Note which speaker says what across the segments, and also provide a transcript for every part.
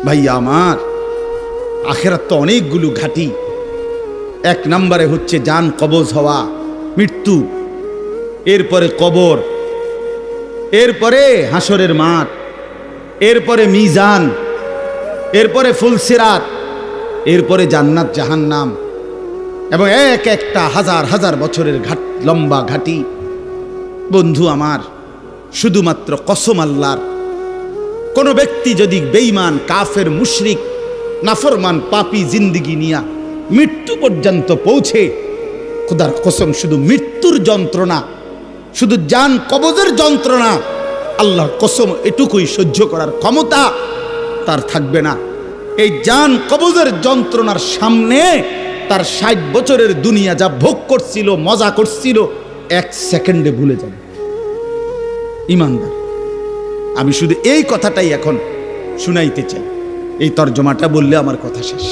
Speaker 1: ভাইয়া আমার, আখেরাত তো অনেকগুলো ঘাটি। এক নম্বরে হচ্ছে জান কবজ হওয়া, মৃত্যু, এরপরে কবর, এরপরে হাসরের মাঠ, এরপরে মিজান, এরপরে ফুলসিরাত, এরপরে জান্নাত জাহান্নাম, এবং এক একটা হাজার হাজার বছরের লম্বা ঘাটি। বন্ধু আমার, শুধুমাত্র কসম আল্লাহর, কোন ব্যক্তি যদি বেঈমান, কাফের, মুশরিক, নাফরমান, পাপী জিন্দিগি নিয়া মৃত্যু পর্যন্ত পৌঁছে, খোদার কসম শুধু মৃত্যুর যন্ত্রণা, শুধু জান কবজের যন্ত্রণা, আল্লাহর কসম এটুকুই সহ্য করার ক্ষমতা তার থাকবে না। এই জান কবজের যন্ত্রণার সামনে তার 60 বছরের দুনিয়া যা ভোগ করছিল, মজা করছিল, 1 সেকেন্ডে ভুলে যাবে। ইমানদার, আমি শুধু এই কথাটাই এখন শুনাইতে চাই। এই তর্জমাটা বললে আমার কথা শেষ।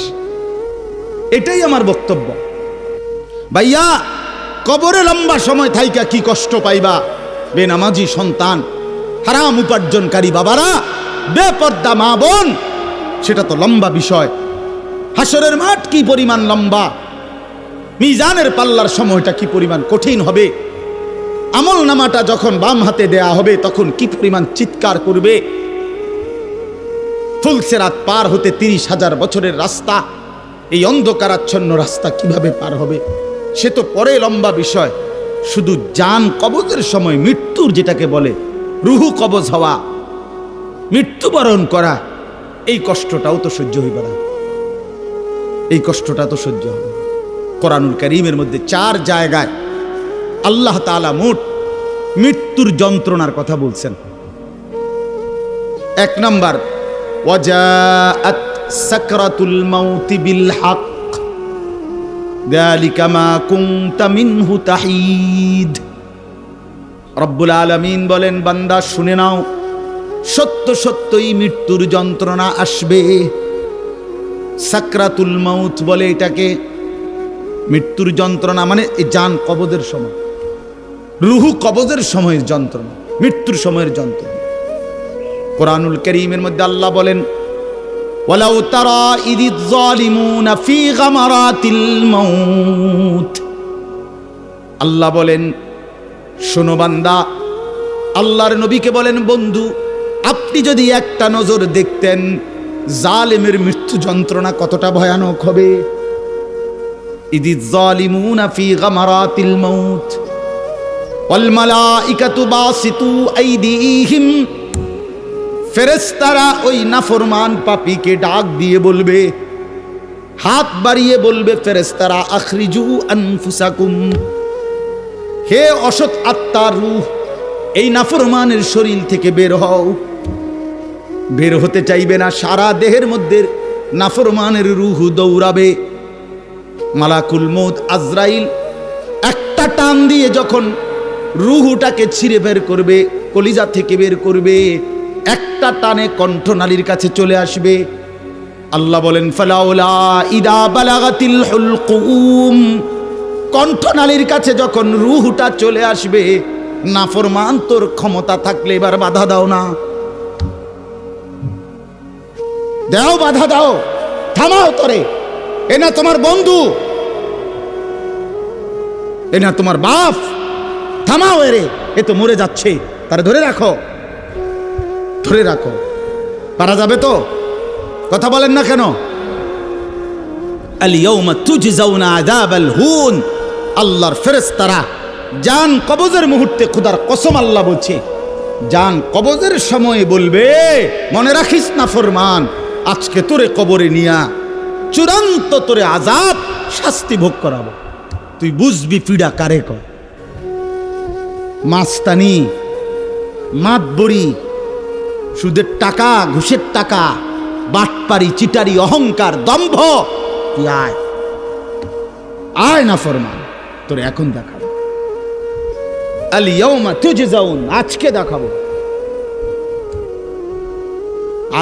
Speaker 1: এটাই আমার বক্তব্য। ভাইয়া, কবরে লম্বা সময় থাইকা কি কষ্ট পাইবা? বেনামাজি সন্তান, হারাম উপার্জনকারী বাবারা, বেপর্দা মা বোন, সেটা তো লম্বা বিষয়। হাসরের মাঠ কি পরিমাণ লম্বা, মিজানের পাল্লার সময়টা কি পরিমাণ কঠিন হবে, আমল নামাটা যখন বাম হাতে দেয়া হবে তখন কি পরিমাণ চিৎকার করবে। ফুলসিরাত পার হতে 30,000 বছরের রাস্তা, এই অন্ধকারাচ্ছন্ন রাস্তা কিভাবে পার হবে সে তো পরে লম্বা বিষয়। শুধু জান কবজের সময় মৃত্যুর, যেটাকে বলে রুহু কবজ হওয়া, মৃত্যুবরণ করা, এই কষ্টটাও তো সহ্য হইবে না। এই কষ্টটা তো সহ্য হবে। কোরআনুল কারীমের মধ্যে 4 জায়গায় আল্লাহ তাআলা মোট মৃত্যুর যন্ত্রণার কথা বলছেন। 1 নম্বর, ওয়াজাআত সাকরাতুল মাউতি বিল হক যালিকা মা কুনতা মিনহু তাহিদ। রব্বুল আলামিন বলেন, বান্দা শুনে নাও, সত্য সত্যই মৃত্যুর যন্ত্রণা আসবে। সাকরাতুল মাউত বলে এটাকে। মৃত্যুর যন্ত্রণা মানে এই জান কবজের সময়, রুহু কবজের সময়ের যন্ত্রণা, মৃত্যুর সময়ের যন্ত্রণা। কোরআনুল কারীমের মধ্যে আল্লাহ বলেন, ওয়ালাউ তারা ইদিজ যালিমুনা ফি গামারাতিল মাউত। আল্লাহ বলেন, শোনো বান্দা, আল্লাহর নবীকে বলেন, বন্ধু আপনি যদি একটা নজর দেখতেন জালেমের মৃত্যু যন্ত্রণা কতটা ভয়ানক হবে। ইদিজ যালিমুনা ফি গামারাতিল মাউত ওয়াল মালাইকাতু বাসিতু আইদিহিম। ফেরেশতারা ওই নাফরমান পাপীকে ডাক দিয়ে বলবে, হাত বাড়িয়ে বলবে ফেরেশতারা, আখরিজু আনফুসাকুম, হে অসৎ আত্মার রূহ, এই নাফরমানের শরীর থেকে বের হও। বের হতে চাইবে না, সারা দেহের মধ্যে নাফরমানের রূহ দৌড়াবে। মালাকুল মউত আজরাইল একটা টান দিয়ে যখন রূহটাকে ছিঁড়ে বের করবে, কলিজা থেকে বের করবে, একটা টানে কণ্ঠনালীর কাছে চলে আসবে। আল্লাহ বলেন, ফালাউলা ইদা বালাগাতিল হুলকুম, কণ্ঠনালীর কাছে যখন রূহটা চলে আসবে, নাফরমান তোর ক্ষমতা থাকলে এবার বাধা দাও না, দাও, বাধা দাও, থামাও তোরে। এ না তোমার বন্ধু, এ না তোমার বাপ, থামাও এরে, এ তো মরে যাচ্ছে, তারে ধরে রাখো, ধরে রাখো। পারা যাবে তো? কথা বলেন না কেন? আল ইয়াউমা তুজজাউনা আযাবাল হুন। আল্লাহর ফেরেশতারা জান কবজের মুহূর্তে, খোদার কসম আল্লাহ বলছে, জান কবজের সময় বলবে, মনে রাখিস না ফরমান, আজকে তোরে কবরে নিয়া চূড়ান্ত তোরে আযাব, শাস্তি ভোগ করাবো। তুই বুঝবি পীড়া কারে কয়। মাস্তানি, মাতবরি, সুদের টাকা, ঘুষের টাকা, বাটপারি, চিটারি, অহংকার, দম্ভ, তুই আয়, আয় না ফরমান, তোর এখন দেখাবো। আল ইয়াউমা তুজজাউন, আজকে দেখাবো।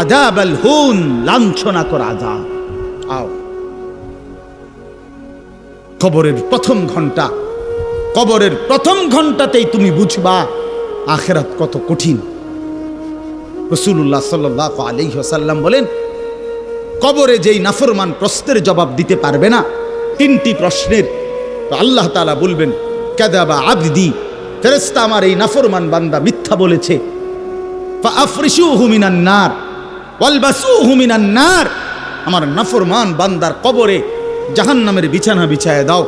Speaker 1: আযাবাল হুন, লাঞ্ছনা কর আযাব। আও, কবরের প্রথম ঘন্টা, কবরের প্রথম ঘন্টাতেই তুমি বুঝবা আখিরাত কত কঠিন। রাসূলুল্লাহ সাল্লাল্লাহু আলাইহি ওয়াসাল্লাম বলেন, কবরে যেই নাফরমান প্রশ্নের জবাব দিতে পারবে না, 3টি প্রশ্নের, তো আল্লাহ তাআলা বলবেন কাযাবা আবদি, ফেরেশতা আমার এই নাফরমান বান্দা মিথ্যা বলেছে। ফাআফরিশুহু মিনান নার ওয়ালবাসুহু মিনান নার, আমার নাফরমান বান্দার কবরে জাহান্নামের বিছানা বিছায় দাও,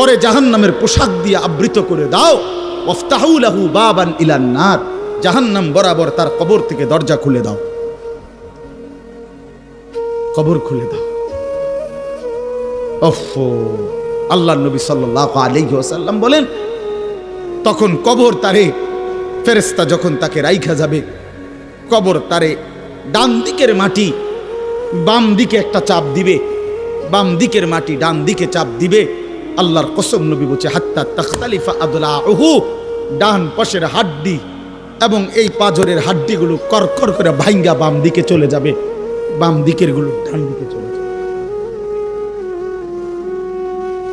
Speaker 1: ওরে জাহান্নামের পোশাক দিয়ে আবৃত করে দাও। ওয়াফতাহু লাহু বাবান ইলান নার, জাহান্নাম বরাবর তার কবর থেকে দরজা খুলে দাও, কবর খুলে দাও। ওফো, আল্লাহর নবী সাল্লাল্লাহু আলাইহি ওয়াসাল্লাম বলেন তখন কবর তারে, ফেরেশতা যখন তাকে রাইখা যাবে, কবর তারে ডান দিকের মাটি বাম দিকে একটা চাপ দিবে, বাম দিকের মাটি ডান দিকে চাপ দিবে। আল্লাহর কসম, নবী বলছে হাত্তা তাখতালিফা আদলাউহু, ডান পাশের হাড্ডি এবং এই পাজরের হাড্ডিগুলো করকর করে ভাঙ্গা বাম দিকে চলে যাবে, বাম দিকের গুলো ডান দিকে চলে যাবে।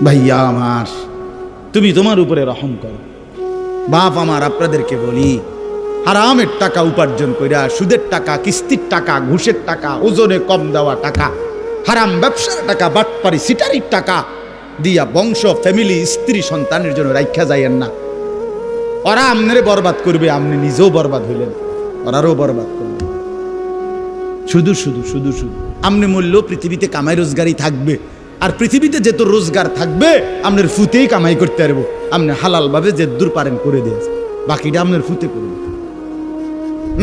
Speaker 1: ভাইয়া আমার, তুমি তোমার উপরে রহম করো। বাপ আমার, আপনাদেরকে বলি, হারামের টাকা উপার্জন কইরা, সুদের টাকা, কিস্তির টাকা, ঘুষের টাকা, ওজনে কম দেওয়া টাকা, হারাম ব্যবসার টাকা, বাটপারি সিটারির টাকা দিয়া বংশ, ফ্যামিলি, স্ত্রী, সন্তানের জন্য রাইখা যাইয়েন না। ওরা আমনেরে বরবাদ করবে, আপনি নিজেও বরবাদ হইলেন, ওরারও বরবাদ করবেন। শুধু শুধু শুধু শুধু আপনি মূল্য পৃথিবীতে কামাই রোজগারই থাকবে, আর পৃথিবীতে যেত রোজগার থাকবে আপনার ফুতেই কামাই করতে পারবো। আপনি হালাল ভাবে যে দূর পারেন করে দিয়েছে, বাকিটা আপনার ফুতে করবে।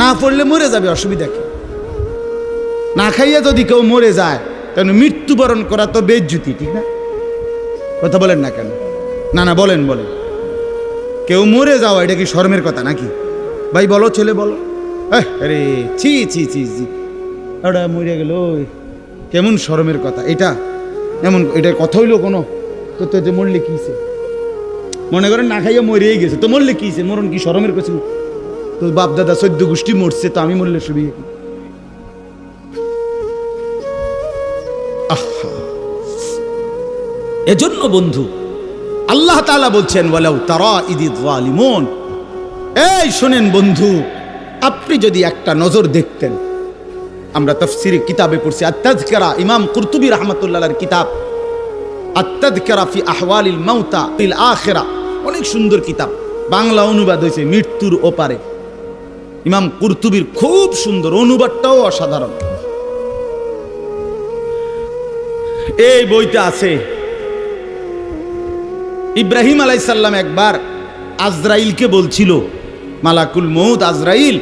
Speaker 1: না পড়লে মরে যাবে, অসুবিধা কি? না খাইয়া যদি কেউ মরে যায়, তাহলে মৃত্যুবরণ করা তো বেজ্জুতি, ঠিক না? কথা বলেন না কেন? না না, বলেন বলেন। কেউ মরে যাওয়া এটা কি শরমের কথা নাকি? ভাই বলো, ছেলে বলো। আরে ছি ছি ছি ছি, ওটা মরে গেল, কেমন শরমের কথা এটা? এমন এটার কথা হইলো কোনো? তো তো মরলে কিছে? মনে করেন না খাইয়া মরেই গেছে, তো মরলে কিছে? মরণ কি শরমের কথা? তো বাপ দাদা 14 গোষ্ঠী মরছে, তো আমি মরলে সুবিধা কি? এজন্য বন্ধু আল্লাহ তাআলা বলছেন ওয়ালাউ তারা ইদিয যালিমুন, এই শোনেন বন্ধু, আপনি যদি একটা নজর দেখতেন, আমরা তাফসীরে কিতাবে পড়ছি আত-তাযকিরা, ইমাম কুরতুবী রাহমাতুল্লাহ আলাইহির কিতাব আত-তাযকিরা ফি আহওয়ালিল মাউতা ফিল আখিরা, অনেক সুন্দর কিতাব, বাংলা অনুবাদ হয়েছে মৃত্যুর ওপারে। ইমাম কুরতুবীর খুব সুন্দর, অনুবাদটাও অসাধারণ। এই বইতে আছে ইব্রাহিম আলাইহিস সালাম একবার আজরাইলকে বলছিল, মালাকুল মউত আজরাইল,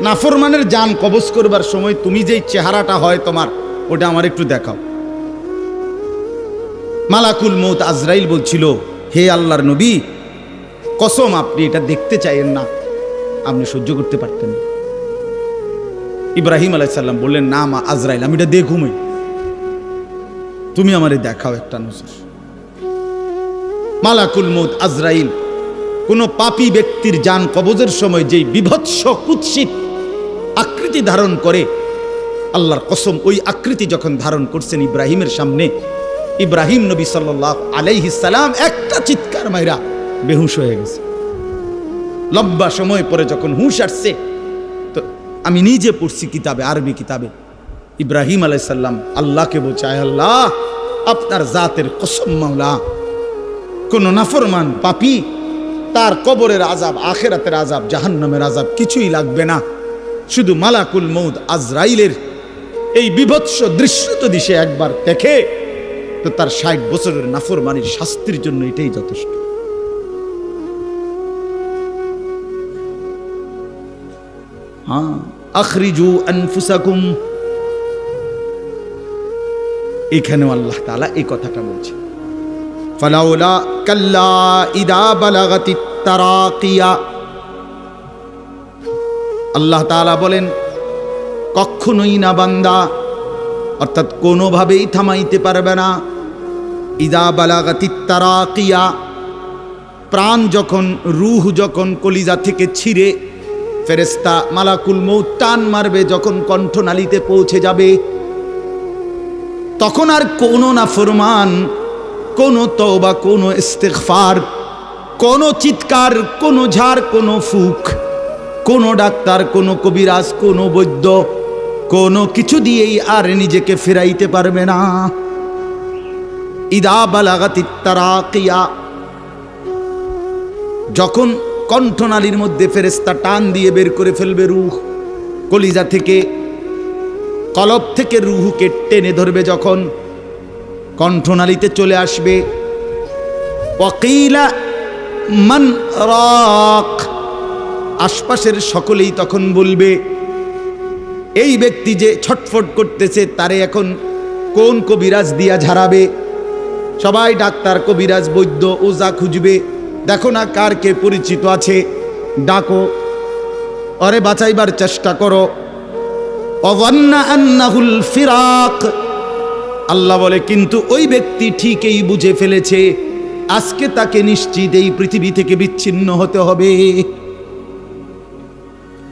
Speaker 1: নাফরমানের জান কবজ করবার সময় তুমি যেই চেহারাটা হয় তোমার, ওটা আমার একটু দেখাও। মালাকুল মউত আজরাইল বলছিল, হে আল্লাহর নবী, কসম আপনি এটা দেখতে চাইেন না, আপনি সহ্য করতে পারতেন না। ইব্রাহিম আলাইহিস সালাম বললেন, না মা আজরাইল, আমি এটা দেখুমই, তুমি আমারে দেখাও একটা নজর। মালাকুল মউত আজরাইল কোন পাপী ব্যক্তির জান কবজের সময় যেই বিভৎস কুৎসিত আকৃতি ধারণ করে, আল্লাহর কসম ওই আকৃতি যখন ধারণ করছেন ইব্রাহিমের সামনে, ইব্রাহিম নবী সাল্লাল্লাহু আলাইহিস সালাম একটা চিৎকার মাইরা বেহুশ হয়ে গেছে। লম্বা সময় পরে যখন হুঁশ আসছে, তো আমি নিজে পড়ছি কিতাবে, আরবি কিতাবে, ইব্রাহিম আলাইহিস সালাম আল্লাহকে বলছে, আয় আল্লাহ, আপনার জাতের কসম মাওলা, কোন নাফরমান পাপী তার কবরের আযাব, আখিরাতের আযাব, জাহান্নামের আযাব কিছুই লাগবে না, শুধু মালাকুল মউত আজরাইলের এই বিভৎস দৃশ্য যদি সে একবার দেখে, তো তার 60 বছরের নাফরমানির শাস্তির জন্য এটাই যথেষ্ট। হ্যাঁ, আখরিজু আনফুসাকুম, এখানেও আল্লাহ তাআলা এই কথাটা বলছে, ফালাউলা কাল্লা ইদা বালাগাতিত তারাকিয়া। আল্লাহ তাআলা বলেন, কখনোই না বান্দা, অর্থাৎ কোনোভাবেই থামাইতে পারবে না, ইদা বালাগাতিত তারাকিয়া, প্রাণ যখন, রূহ যখন কলিজা থেকে ছিঁড়ে ফেরেশতা মালাকুল মউত টান মারবে, যখন কণ্ঠনালীতে পৌঁছে যাবে, তখন আর কোনো নাফরমান, কোনো তওবা, কোনো ইস্তিগফার, কোনো চিৎকার, কোনো ঝাড়, কোনো ফুক, কোনো ডাক্তার, কোনো কবিরাজ, কোনো বৈদ্য, কোনো কিছু দিয়েই আর নিজেকে ফেরাইতে পারবে না। ইদা বালাগাতিত তারাকিয়া, যখন কণ্ঠনালীর মধ্যে ফেরেশতা টান দিয়ে বের করে ফেলবে রূহ, কলিজা থেকে কলব থেকে রূহকে টেনে ধরবে, যখন কণ্ঠনালীতে চলে আসবে, ওয়াকিলা মান রাক, আশপাশের সকলেই তখন বলবে এই ব্যক্তি যে ছটফট করতেছে তারে এখন কোন কবিরাজ দিয়া ঝাড়াবে। সবাই ডাক্তার, কবিরাজ, বৈদ্য, ওজা খুঁজবে, দেখো না কার কে পরিচিত আছে, ডাকো, আরে বাঁচাইবার চেষ্টা করো। ওয়ান্না আন্নাহুল ফিরাক, আল্লাহ বলে কিন্তু ওই ব্যক্তি ঠিকই বুঝে ফেলেছে আজকে তাকে নিশ্চিত এই পৃথিবী থেকে বিচ্ছিন্ন হতে হবে।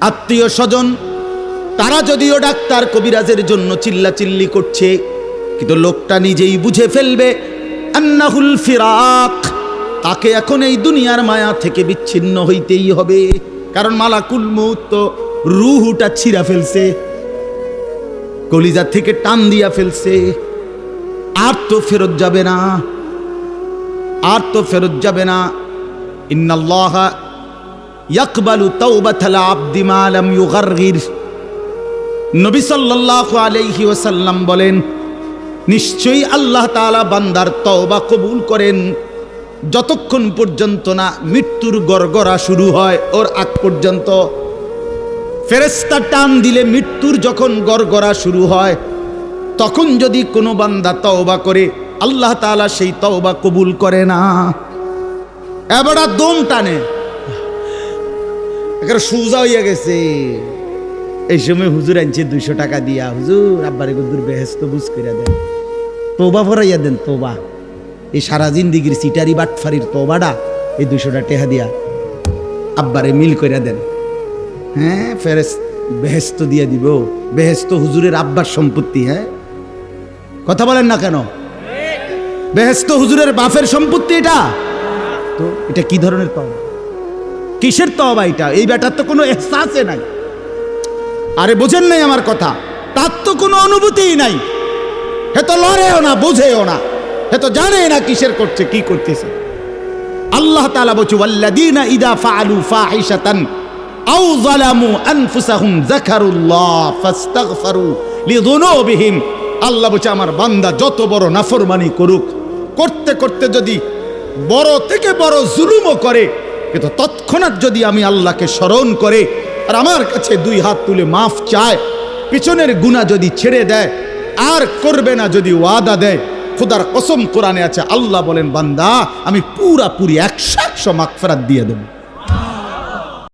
Speaker 1: আত্মীয় স্বজন তারা যদিও ডাক্তার কবিরাজের জন্য চিল্লাচিল্লি করছে, কিন্তু লোকটা নিজেই বুঝে ফেলবে আন্নাহুল ফিরাক, তাকে এখন এই দুনিয়ার মায়া থেকে বিচ্ছিন্ন হইতেই হবে। কারণ মালাকুল মউত তো রূহটা ছিঁড়া ফেলছে, কলিজা থেকে টান দিয়া ফেলছে, আর তো ফেরত যাবে না, আর তো ফেরত যাবে না। ইন্নাল্লাহা ইয়াকবালু তাওবাতাল আবদি মা লাম ইউগারগির, নবী সাল্লাল্লাহু আলাইহি ওয়াসাল্লাম বলেন নিশ্চয়ই আল্লাহ তাআলা বান্দার তওবা কবুল করেন যতক্ষণ পর্যন্ত না মৃত্যুর গড়গড়া শুরু হয়, ওর আগ পর্যন্ত। ফেরেশতা টান দিলে মৃত্যুর যখন গড়গড়া শুরু হয় তখন যদি কোনো বান্দা তওবা করে আল্লাহ তাআলা সেই তওবা কবুল করে না। এবারে দম টানে, একেবারে সোজা হইয়া গেছে। এই সময় হুজুর আনছে 200 টাকা দিয়া, হুজুর আব্বারে গুদুর বেহেশত বুঝ কইরা দেন, তওবা ফরাইয়া দেন, তওবা। এই সারা জিন্দিগির সিটারি বাটফারির তওবাটা এই 200 টাকা দিয়া আব্বারে মিল কইরা দেন। হ্যাঁ, বেহেশত দিয়া দিব। বেহেশত হুজুরের আব্বার সম্পত্তি। হ্যাঁ, কথা বলেন না কেন? বেহেশত হুজুরের বাপের সম্পত্তি। এটা তো এটা কি ধরনের তওবা, কিসের তওবা এটা? এই ব্যাটার তো কোনো এহসাসে নাই। আরে বোঝেন নাই আমার কথা? তার তো কোনো অনুভূতিই নাই, হে তো লড়েও না, বোঝেও না, হে তো জানে না কিসের করছে, কি করতেছে। আল্লাহ তাআলা বলছে ওয়াল্লাযীনা ইযা ফাআলু ফাহিশাতান আও যালামু আনফুসাহুম যাকারুল্লাহ ফাস্তাগফারু লিযুনুবিহিম। আল্লাহ বলছে আমার বান্দা যত বড় নাফরমানি করুক, করতে করতে যদি বড় থেকে বড় জুলুমও করে, কিন্তু তৎক্ষণাৎ যদি আমি আল্লাহকে স্মরণ করে আর আমার কাছে 2 হাত তুলে মাফ চায়, পিছনের গুনাহ যদি ছেড়ে দেয় আর করবে না যদি ওয়াদা দেয়, খোদার কসম কোরআনে আছে, আল্লাহ বলেন বান্দা আমি পুরাপুরি 100% মাগফিরাত দিয়ে দেব।